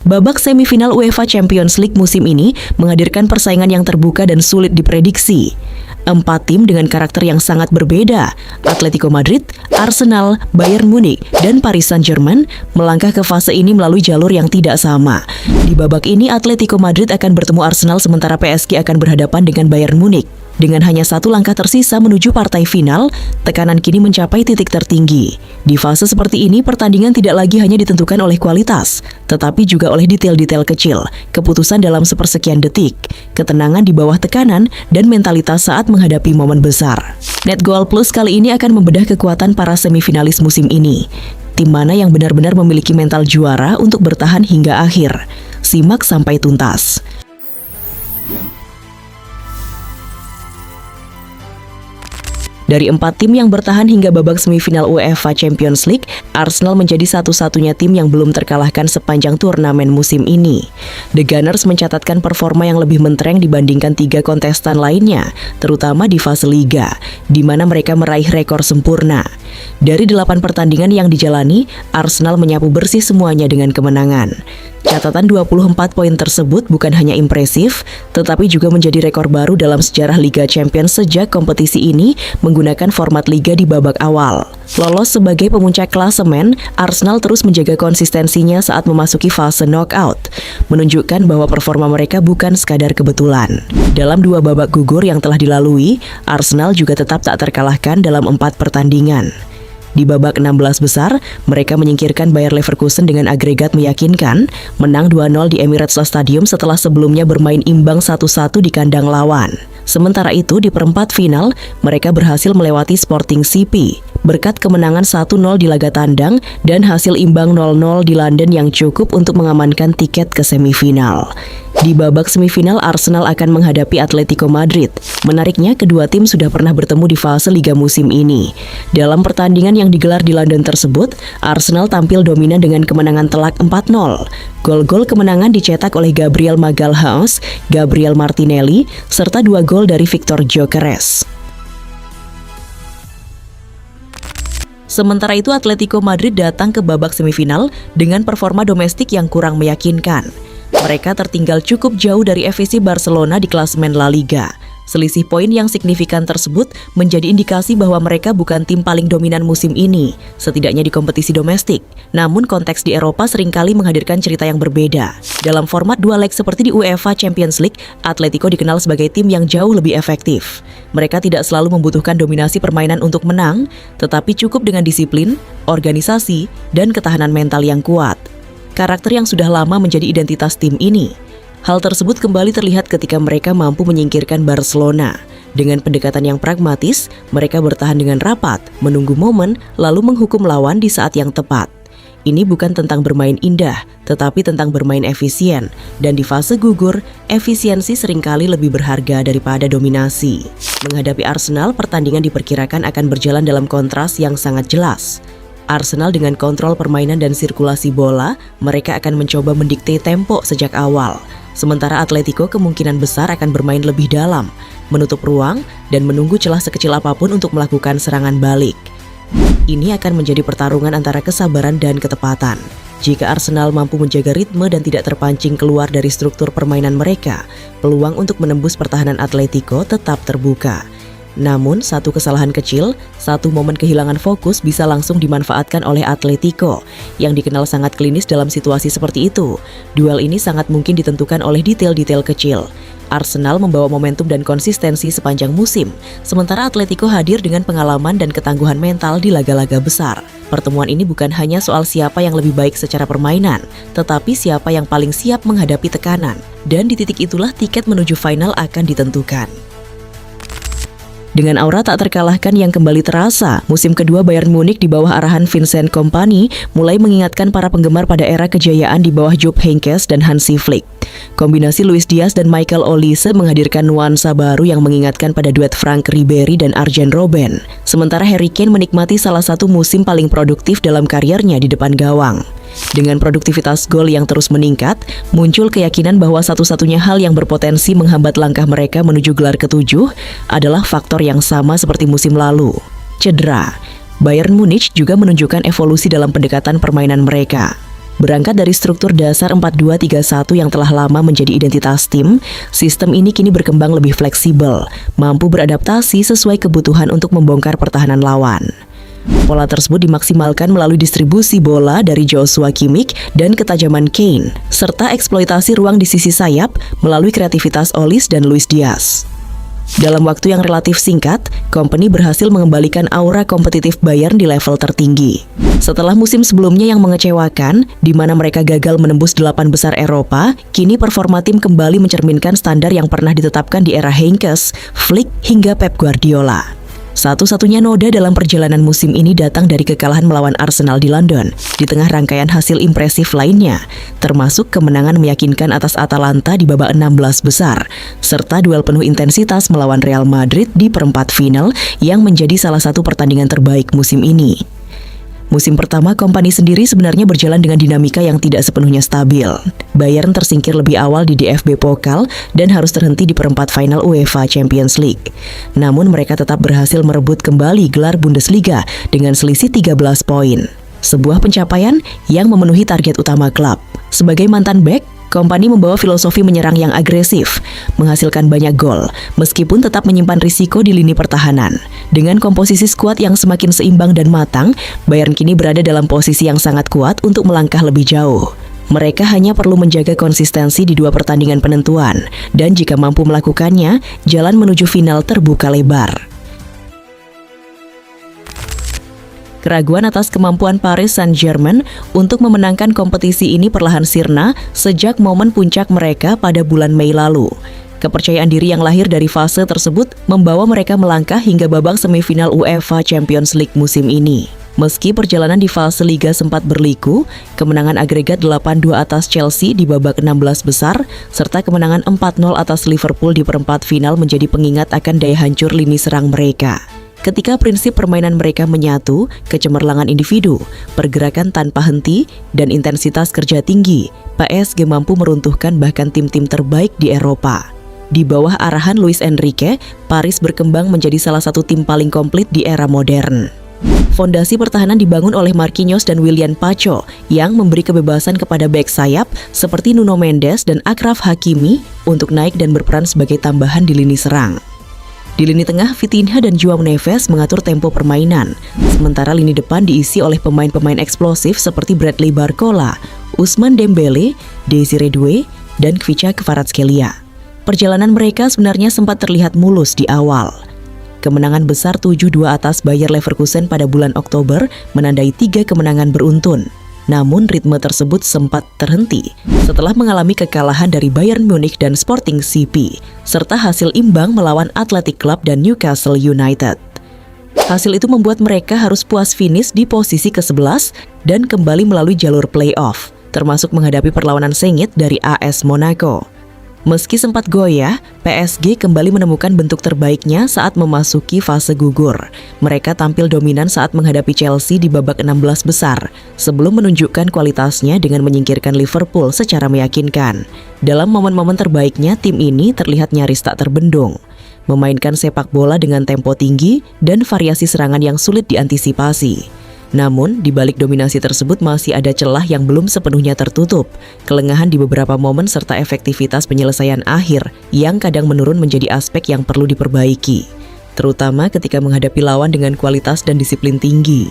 Babak semifinal UEFA Champions League musim ini menghadirkan persaingan yang terbuka dan sulit diprediksi. 4 tim dengan karakter yang sangat berbeda, Atletico Madrid, Arsenal, Bayern Munich, dan Paris Saint-Germain melangkah ke fase ini melalui jalur yang tidak sama. Di babak ini, Atletico Madrid akan bertemu Arsenal sementara PSG akan berhadapan dengan Bayern Munich. Dengan hanya 1 langkah tersisa menuju partai final, tekanan kini mencapai titik tertinggi. Di fase seperti ini, pertandingan tidak lagi hanya ditentukan oleh kualitas, tetapi juga oleh detail-detail kecil, keputusan dalam sepersekian detik, ketenangan di bawah tekanan, dan mentalitas saat menghadapi momen besar. NetGoal Plus kali ini akan membedah kekuatan para semifinalis musim ini. Tim mana yang benar-benar memiliki mental juara untuk bertahan hingga akhir. Simak sampai tuntas. Dari 4 tim yang bertahan hingga babak semifinal UEFA Champions League, Arsenal menjadi satu-satunya tim yang belum terkalahkan sepanjang turnamen musim ini. The Gunners mencatatkan performa yang lebih mentereng dibandingkan 3 kontestan lainnya, terutama di fase Liga, di mana mereka meraih rekor sempurna. Dari 8 pertandingan yang dijalani, Arsenal menyapu bersih semuanya dengan kemenangan. Catatan 24 poin tersebut bukan hanya impresif, tetapi juga menjadi rekor baru dalam sejarah Liga Champions sejak kompetisi ini menggunakan format liga di babak awal. Lolos sebagai pemuncak klasemen, Arsenal terus menjaga konsistensinya saat memasuki fase knockout, menunjukkan bahwa performa mereka bukan sekadar kebetulan. Dalam 2 babak gugur yang telah dilalui, Arsenal juga tetap tak terkalahkan dalam 4 pertandingan. Di babak 16 besar, mereka menyingkirkan Bayer Leverkusen dengan agregat meyakinkan, menang 2-0 di Emirates Stadium setelah sebelumnya bermain imbang 1-1 di kandang lawan. Sementara itu, di perempat final, mereka berhasil melewati Sporting CP berkat kemenangan 1-0 di laga tandang dan hasil imbang 0-0 di London yang cukup untuk mengamankan tiket ke semifinal. Di babak semifinal, Arsenal akan menghadapi Atletico Madrid. Menariknya, kedua tim sudah pernah bertemu di fase Liga musim ini. Dalam pertandingan yang digelar di London tersebut, Arsenal tampil dominan dengan kemenangan telak 4-0. Gol-gol kemenangan dicetak oleh Gabriel Magalhaes, Gabriel Martinelli, serta 2 gol dari Victor Gyökeres. Sementara itu, Atletico Madrid datang ke babak semifinal dengan performa domestik yang kurang meyakinkan. Mereka tertinggal cukup jauh dari FC Barcelona di klasemen La Liga. Selisih poin yang signifikan tersebut menjadi indikasi bahwa mereka bukan tim paling dominan musim ini, setidaknya di kompetisi domestik. Namun konteks di Eropa seringkali menghadirkan cerita yang berbeda. Dalam format 2 leg seperti di UEFA Champions League, Atletico dikenal sebagai tim yang jauh lebih efektif. Mereka tidak selalu membutuhkan dominasi permainan untuk menang, tetapi cukup dengan disiplin, organisasi, dan ketahanan mental yang kuat. Karakter yang sudah lama menjadi identitas tim ini. Hal tersebut kembali terlihat ketika mereka mampu menyingkirkan Barcelona. Dengan pendekatan yang pragmatis, mereka bertahan dengan rapat, menunggu momen, lalu menghukum lawan di saat yang tepat. Ini bukan tentang bermain indah, tetapi tentang bermain efisien. Dan di fase gugur, efisiensi seringkali lebih berharga daripada dominasi. Menghadapi Arsenal, pertandingan diperkirakan akan berjalan dalam kontras yang sangat jelas. Arsenal dengan kontrol permainan dan sirkulasi bola, mereka akan mencoba mendikte tempo sejak awal. Sementara Atletico kemungkinan besar akan bermain lebih dalam, menutup ruang, dan menunggu celah sekecil apapun untuk melakukan serangan balik. Ini akan menjadi pertarungan antara kesabaran dan ketepatan. Jika Arsenal mampu menjaga ritme dan tidak terpancing keluar dari struktur permainan mereka, peluang untuk menembus pertahanan Atletico tetap terbuka. Namun, satu kesalahan kecil, satu momen kehilangan fokus bisa langsung dimanfaatkan oleh Atletico, yang dikenal sangat klinis dalam situasi seperti itu. Duel ini sangat mungkin ditentukan oleh detail-detail kecil. Arsenal membawa momentum dan konsistensi sepanjang musim, sementara Atletico hadir dengan pengalaman dan ketangguhan mental di laga-laga besar. Pertemuan ini bukan hanya soal siapa yang lebih baik secara permainan, tetapi siapa yang paling siap menghadapi tekanan. Dan di titik itulah tiket menuju final akan ditentukan. Dengan aura tak terkalahkan yang kembali terasa, musim kedua Bayern Munich di bawah arahan Vincent Kompany mulai mengingatkan para penggemar pada era kejayaan di bawah Jupp Heynckes dan Hansi Flick. Kombinasi Luis Diaz dan Michael Olise menghadirkan nuansa baru yang mengingatkan pada duet Frank Ribery dan Arjen Robben. Sementara Harry Kane menikmati salah satu musim paling produktif dalam kariernya di depan gawang. Dengan produktivitas gol yang terus meningkat, muncul keyakinan bahwa satu-satunya hal yang berpotensi menghambat langkah mereka menuju gelar ke-7 adalah faktor yang sama seperti musim lalu, cedera. Bayern Munich juga menunjukkan evolusi dalam pendekatan permainan mereka. Berangkat dari struktur dasar 4-2-3-1 yang telah lama menjadi identitas tim, sistem ini kini berkembang lebih fleksibel, mampu beradaptasi sesuai kebutuhan untuk membongkar pertahanan lawan. Pola tersebut dimaksimalkan melalui distribusi bola dari Joshua Kimmich dan ketajaman Kane, serta eksploitasi ruang di sisi sayap melalui kreativitas Olise dan Luis Diaz. Dalam waktu yang relatif singkat, Kompany berhasil mengembalikan aura kompetitif Bayern di level tertinggi. Setelah musim sebelumnya yang mengecewakan, di mana mereka gagal menembus 8 besar Eropa, kini performa tim kembali mencerminkan standar yang pernah ditetapkan di era Heynckes, Flick, hingga Pep Guardiola. Satu-satunya noda dalam perjalanan musim ini datang dari kekalahan melawan Arsenal di London, di tengah rangkaian hasil impresif lainnya, termasuk kemenangan meyakinkan atas Atalanta di babak 16 besar, serta duel penuh intensitas melawan Real Madrid di perempat final yang menjadi salah satu pertandingan terbaik musim ini. Musim pertama Kompany sendiri sebenarnya berjalan dengan dinamika yang tidak sepenuhnya stabil. Bayern tersingkir lebih awal di DFB Pokal dan harus terhenti di perempat final UEFA Champions League. Namun mereka tetap berhasil merebut kembali gelar Bundesliga dengan selisih 13 poin. Sebuah pencapaian yang memenuhi target utama klub. Sebagai mantan bek, Kompany membawa filosofi menyerang yang agresif, menghasilkan banyak gol, meskipun tetap menyimpan risiko di lini pertahanan. Dengan komposisi skuad yang semakin seimbang dan matang, Bayern kini berada dalam posisi yang sangat kuat untuk melangkah lebih jauh. Mereka hanya perlu menjaga konsistensi di 2 pertandingan penentuan, dan jika mampu melakukannya, jalan menuju final terbuka lebar. Keraguan atas kemampuan Paris Saint-Germain untuk memenangkan kompetisi ini perlahan sirna sejak momen puncak mereka pada bulan Mei lalu. Kepercayaan diri yang lahir dari fase tersebut membawa mereka melangkah hingga babak semifinal UEFA Champions League musim ini. Meski perjalanan di fase Liga sempat berliku, kemenangan agregat 8-2 atas Chelsea di babak 16 besar, serta kemenangan 4-0 atas Liverpool di perempat final menjadi pengingat akan daya hancur lini serang mereka. Ketika prinsip permainan mereka menyatu, kecemerlangan individu, pergerakan tanpa henti, dan intensitas kerja tinggi, PSG mampu meruntuhkan bahkan tim-tim terbaik di Eropa. Di bawah arahan Luis Enrique, Paris berkembang menjadi salah satu tim paling komplit di era modern. Fondasi pertahanan dibangun oleh Marquinhos dan Willian Pacho yang memberi kebebasan kepada bek sayap seperti Nuno Mendes dan Achraf Hakimi untuk naik dan berperan sebagai tambahan di lini serang. Di lini tengah, Vitinha dan João Neves mengatur tempo permainan, sementara lini depan diisi oleh pemain-pemain eksplosif seperti Bradley Barcola, Ousmane Dembélé, Désiré Doué, dan Khvicha Kvaratskhelia. Perjalanan mereka sebenarnya sempat terlihat mulus di awal. Kemenangan besar 7-2 atas Bayer Leverkusen pada bulan Oktober menandai 3 kemenangan beruntun. Namun ritme tersebut sempat terhenti setelah mengalami kekalahan dari Bayern Munich dan Sporting CP, serta hasil imbang melawan Athletic Club dan Newcastle United. Hasil itu membuat mereka harus puas finish di posisi ke-11 dan kembali melalui jalur playoff, termasuk menghadapi perlawanan sengit dari AS Monaco. Meski sempat goyah, PSG kembali menemukan bentuk terbaiknya saat memasuki fase gugur. Mereka tampil dominan saat menghadapi Chelsea di babak 16 besar, sebelum menunjukkan kualitasnya dengan menyingkirkan Liverpool secara meyakinkan. Dalam momen-momen terbaiknya, tim ini terlihat nyaris tak terbendung, memainkan sepak bola dengan tempo tinggi dan variasi serangan yang sulit diantisipasi. Namun, di balik dominasi tersebut masih ada celah yang belum sepenuhnya tertutup, kelengahan di beberapa momen serta efektivitas penyelesaian akhir yang kadang menurun menjadi aspek yang perlu diperbaiki, terutama ketika menghadapi lawan dengan kualitas dan disiplin tinggi.